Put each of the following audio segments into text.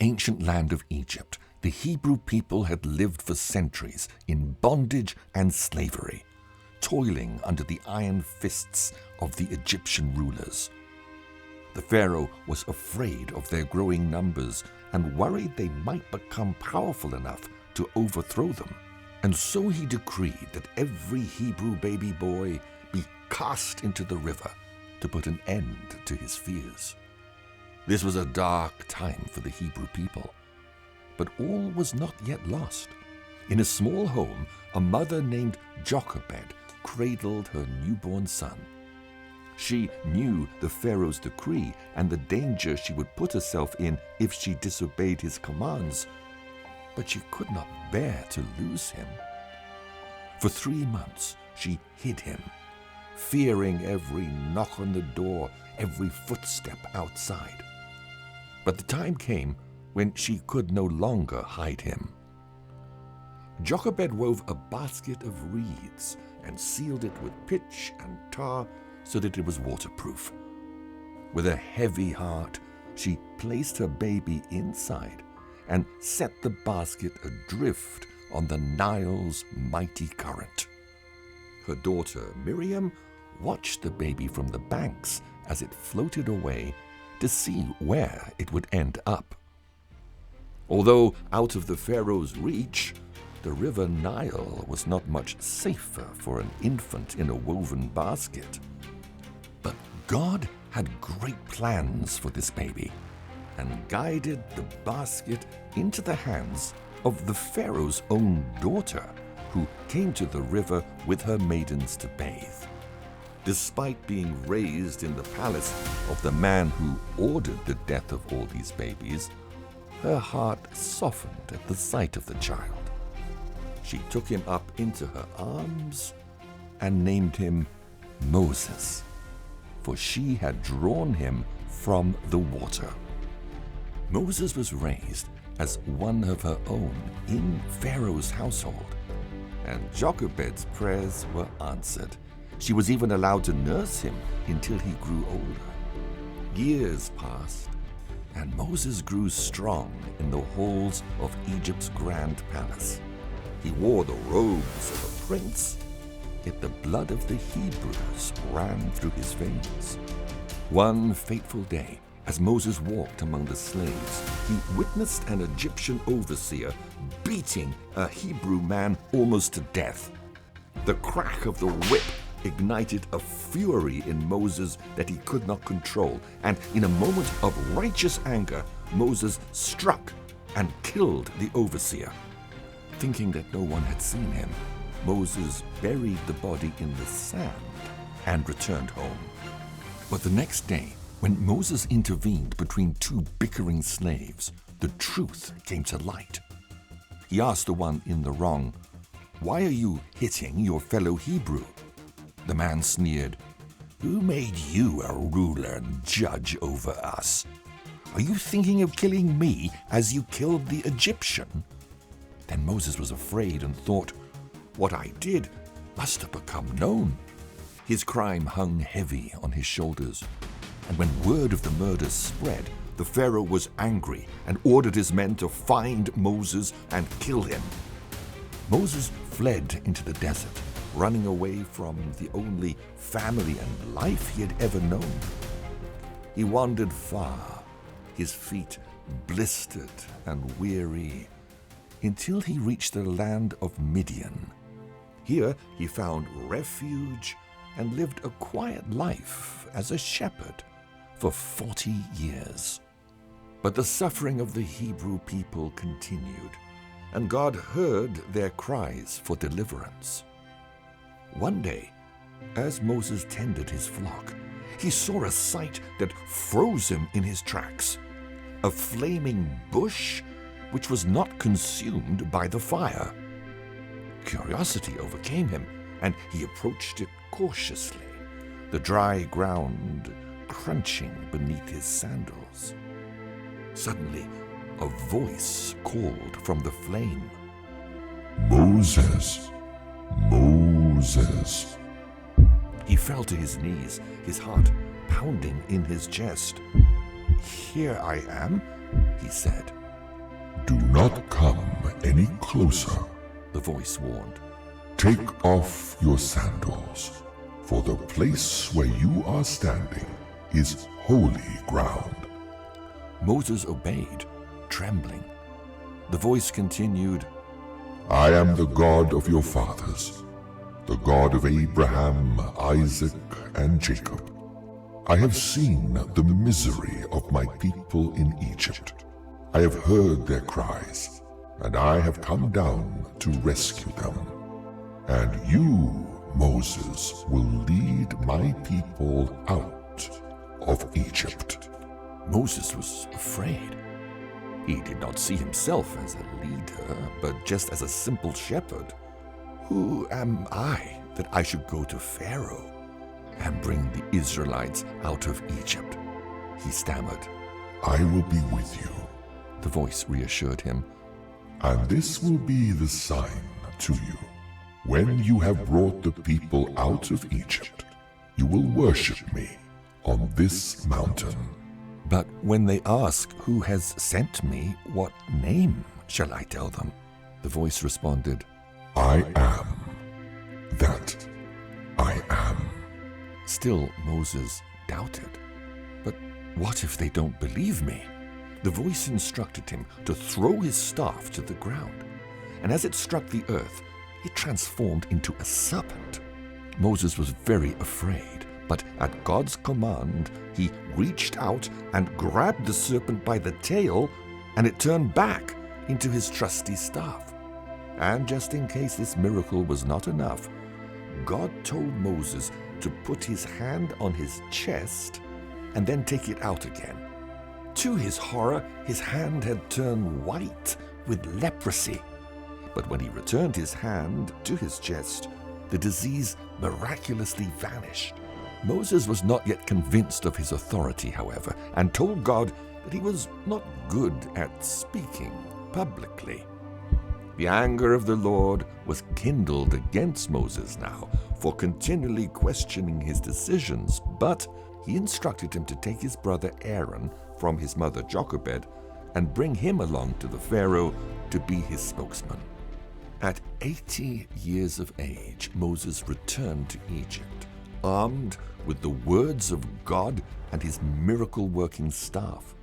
ancient land of Egypt, the Hebrew people had lived for centuries in bondage and slavery, toiling under the iron fists of the Egyptian rulers. The Pharaoh was afraid of their growing numbers and worried they might become powerful enough to overthrow them. And so he decreed that every Hebrew baby boy be cast into the river to put an end to his fears. This was a dark time for the Hebrew people. But all was not yet lost. In a small home, a mother named Jochebed cradled her newborn son. She knew the Pharaoh's decree and the danger she would put herself in if she disobeyed his commands, but she could not bear to lose him. For 3 months she hid him, fearing every knock on the door, every footstep outside. But the time came when she could no longer hide him. Jochebed wove a basket of reeds and sealed it with pitch and tar so that it was waterproof. With a heavy heart, she placed her baby inside and set the basket adrift on the Nile's mighty current. Her daughter Miriam watched the baby from the banks as it floated away to see where it would end up. Although out of the Pharaoh's reach, the river Nile was not much safer for an infant in a woven basket. But God had great plans for this baby and guided the basket into the hands of the Pharaoh's own daughter, who came to the river with her maidens to bathe. Despite being raised in the palace of the man who ordered the death of all these babies, her heart softened at the sight of the child. She took him up into her arms and named him Moses, for she had drawn him from the water. Moses was raised as one of her own in Pharaoh's household, and Jochebed's prayers were answered. She was even allowed to nurse him until he grew older. Years passed, and Moses grew strong in the halls of Egypt's grand palace. He wore the robes of a prince, yet the blood of the Hebrews ran through his veins. One fateful day, as Moses walked among the slaves, he witnessed an Egyptian overseer beating a Hebrew man almost to death. The crack of the whip ignited a fury in Moses that he could not control, and in a moment of righteous anger, Moses struck and killed the overseer. Thinking that no one had seen him, Moses buried the body in the sand and returned home. But the next day, when Moses intervened between two bickering slaves, the truth came to light. He asked the one in the wrong, "Why are you hitting your fellow Hebrew?" The man sneered, "Who made you a ruler and judge over us? Are you thinking of killing me as you killed the Egyptian?" Then Moses was afraid and thought, "What I did must have become known." His crime hung heavy on his shoulders, and when word of the murder spread, the Pharaoh was angry and ordered his men to find Moses and kill him. Moses fled into the desert, running away from the only family and life he had ever known. He wandered far, his feet blistered and weary, until he reached the land of Midian. Here he found refuge and lived a quiet life as a shepherd for 40 years. But the suffering of the Hebrew people continued, and God heard their cries for deliverance. One day, as Moses tended his flock, he saw a sight that froze him in his tracks: a flaming bush which was not consumed by the fire. Curiosity overcame him, and he approached it cautiously, the dry ground crunching beneath his sandals. Suddenly, a voice called from the flame, "Moses, Moses." He fell to his knees, his heart pounding in his chest. "Here I am," he said. Do not come any closer. The voice warned. Take off your sandals, for the place where you are standing is holy ground. Moses obeyed, trembling. The voice continued, I am the God of your fathers, the God of Abraham, Isaac, and Jacob. I have seen the misery of my people in Egypt. I have heard their cries, and I have come down to rescue them. And you, Moses, will lead my people out of Egypt. Moses was afraid. He did not see himself as a leader, but just as a simple shepherd. Who am I that I should go to Pharaoh and bring the Israelites out of Egypt? He stammered. I will be with you. The voice reassured him. And this will be the sign to you. When you have brought the people out of Egypt, you will worship me on this mountain. But when they ask who has sent me, what name shall I tell them? The voice responded, I am that I am. Still, Moses doubted. But what if they don't believe me? The voice instructed him to throw his staff to the ground, and as it struck the earth, it transformed into a serpent. Moses was very afraid, but at God's command, he reached out and grabbed the serpent by the tail, and it turned back into his trusty staff. And just in case this miracle was not enough, God told Moses to put his hand on his chest and then take it out again. To his horror, his hand had turned white with leprosy. But when he returned his hand to his chest, the disease miraculously vanished. Moses was not yet convinced of his authority, however, and told God that he was not good at speaking publicly. The anger of the Lord was kindled against Moses now for continually questioning his decisions, but he instructed him to take his brother Aaron from his mother Jochebed and bring him along to the Pharaoh to be his spokesman. At 80 years of age, Moses returned to Egypt, armed with the words of God and his miracle-working staff.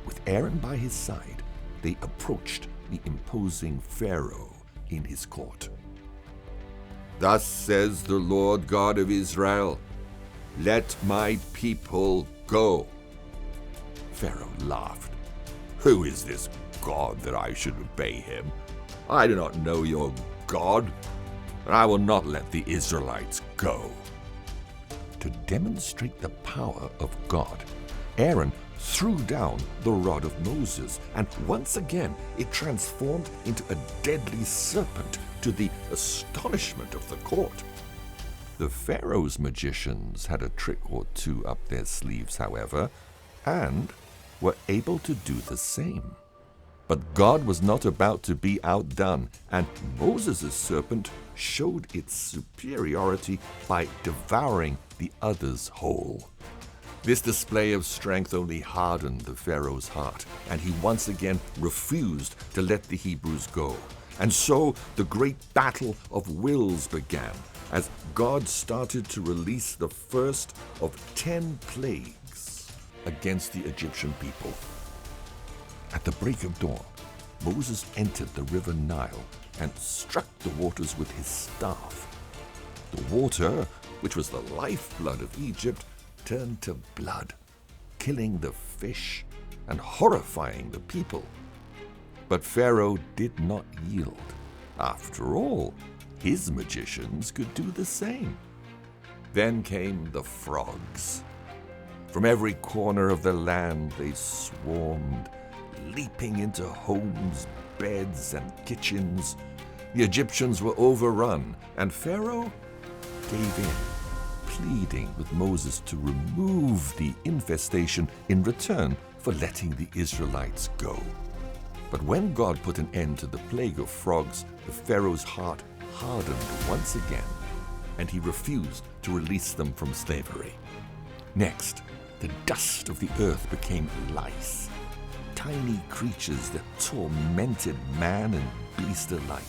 With Aaron by his side, they approached the imposing Pharaoh in his court. Thus says the Lord God of Israel, let my people go. Pharaoh laughed. Who is this God that I should obey him? I do not know your God, and I will not let the Israelites go. To demonstrate the power of God, Aaron threw down the rod of Moses, and once again it transformed into a deadly serpent to the astonishment of the court. The Pharaoh's magicians had a trick or two up their sleeves, however, and were able to do the same. But God was not about to be outdone, and Moses' serpent showed its superiority by devouring the others whole. This display of strength only hardened the Pharaoh's heart, and he once again refused to let the Hebrews go. And so the great battle of wills began, as God started to release the first of 10 plagues against the Egyptian people. At the break of dawn, Moses entered the river Nile and struck the waters with his staff. The water, which was the lifeblood of Egypt, turned to blood, killing the fish and horrifying the people. But Pharaoh did not yield. After all, his magicians could do the same. Then came the frogs. From every corner of the land they swarmed, leaping into homes, beds, and kitchens. The Egyptians were overrun, and Pharaoh gave in, pleading with Moses to remove the infestation in return for letting the Israelites go. But when God put an end to the plague of frogs, the Pharaoh's heart hardened once again, and he refused to release them from slavery. Next, the dust of the earth became lice. tiny creatures that tormented man and beast alike.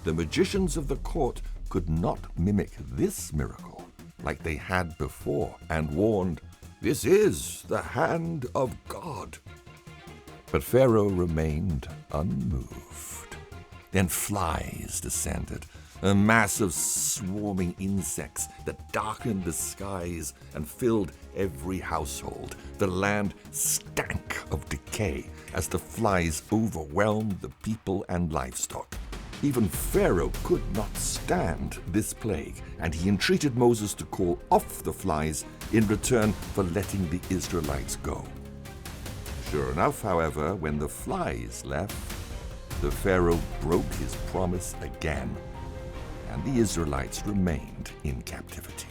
The magicians of the court could not mimic this miracle like they had before, and warned, "This is the hand of God." But Pharaoh remained unmoved. Then flies descended, a mass of swarming insects that darkened the skies and filled every household. The land stank of decay as the flies overwhelmed the people and livestock. Even Pharaoh could not stand this plague, and he entreated Moses to call off the flies in return for letting the Israelites go. Sure enough, however, when the flies left, the Pharaoh broke his promise again, and the Israelites remained in captivity.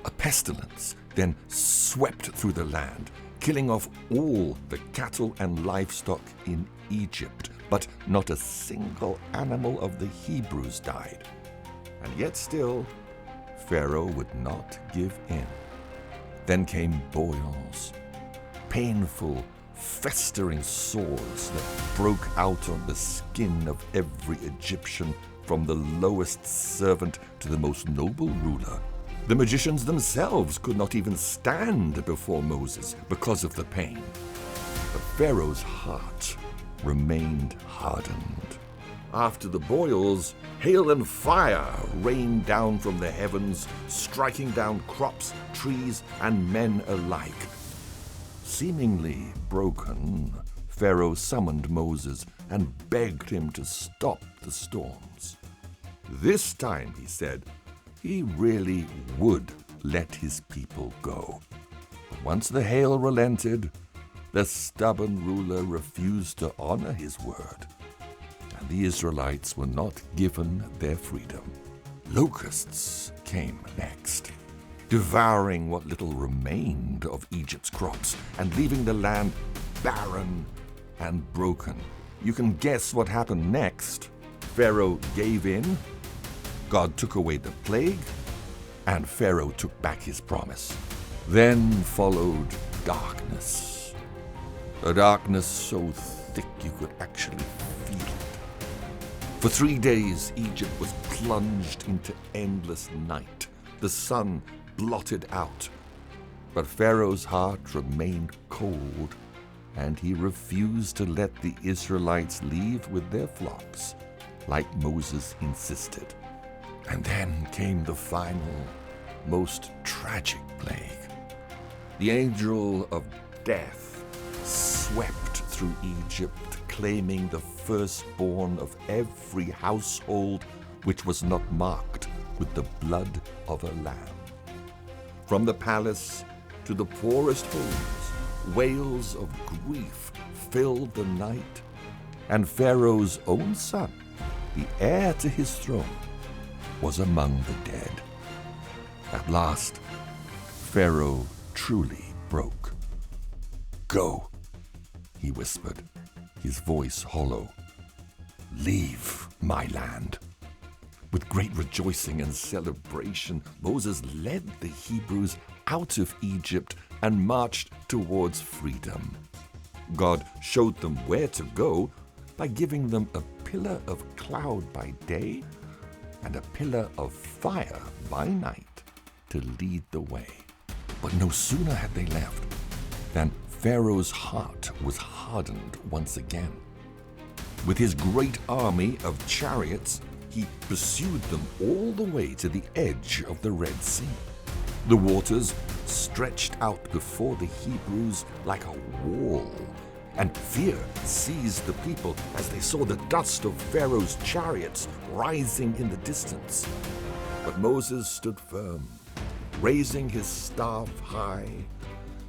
A pestilence then swept through the land, killing off all the cattle and livestock in Egypt, but not a single animal of the Hebrews died. And yet still, Pharaoh would not give in. Then came boils, painful, festering sores that broke out on the skin of every Egyptian, from the lowest servant to the most noble ruler. The magicians themselves could not even stand before Moses because of the pain. But Pharaoh's heart remained hardened. After the boils, hail and fire rained down from the heavens, striking down crops, trees, and men alike. Seemingly broken, Pharaoh summoned Moses and begged him to stop the storms. This time, he said, he really would let his people go. But once the hail relented, the stubborn ruler refused to honor his word, and the Israelites were not given their freedom. Locusts came next, devouring what little remained of Egypt's crops and leaving the land barren and broken. You can guess what happened next. Pharaoh gave in, God took away the plague, and Pharaoh took back his promise. Then followed darkness. A darkness so thick you could actually feel it. For 3 days, Egypt was plunged into endless night, the sun blotted out. But Pharaoh's heart remained cold, and he refused to let the Israelites leave with their flocks, like Moses insisted. And then came the final, most tragic plague. The angel of death swept through Egypt, claiming the firstborn of every household which was not marked with the blood of a lamb. From the palace to the poorest homes, wails of grief filled the night, and Pharaoh's own son, the heir to his throne, was among the dead. At last, Pharaoh truly broke. "Go," he whispered, his voice hollow. "Leave my land." With great rejoicing and celebration, Moses led the Hebrews out of Egypt and marched towards freedom. God showed them where to go by giving them a pillar of cloud by day and a pillar of fire by night to lead the way. But no sooner had they left than Pharaoh's heart was hardened once again. With his great army of chariots, he pursued them all the way to the edge of the Red Sea. The waters stretched out before the Hebrews like a wall, and fear seized the people as they saw the dust of Pharaoh's chariots rising in the distance. But Moses stood firm, raising his staff high,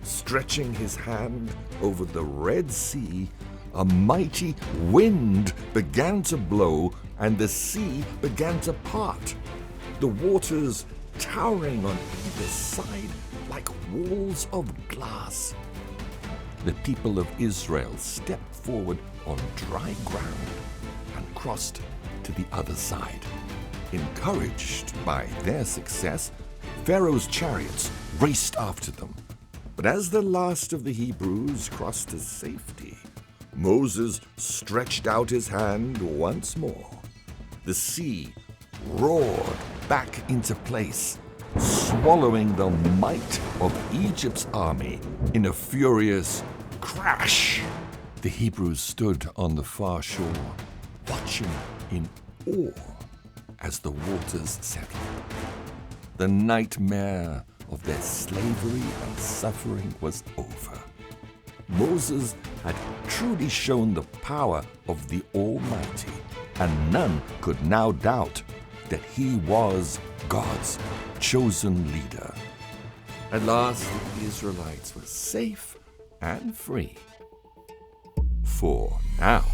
stretching his hand over the Red Sea. A mighty wind began to blow, and the sea began to part, the waters towering on either side like walls of glass. The people of Israel stepped forward on dry ground and crossed to the other side. Encouraged by their success, Pharaoh's chariots raced after them. But as the last of the Hebrews crossed to safety, Moses stretched out his hand once more. The sea roared back into place, swallowing the might of Egypt's army in a furious crash. The Hebrews stood on the far shore, watching in awe as the waters settled. The nightmare of their slavery and suffering was over. Moses had truly shown the power of the Almighty, and none could now doubt that he was God's chosen leader. At last, the Israelites were safe and free. For now.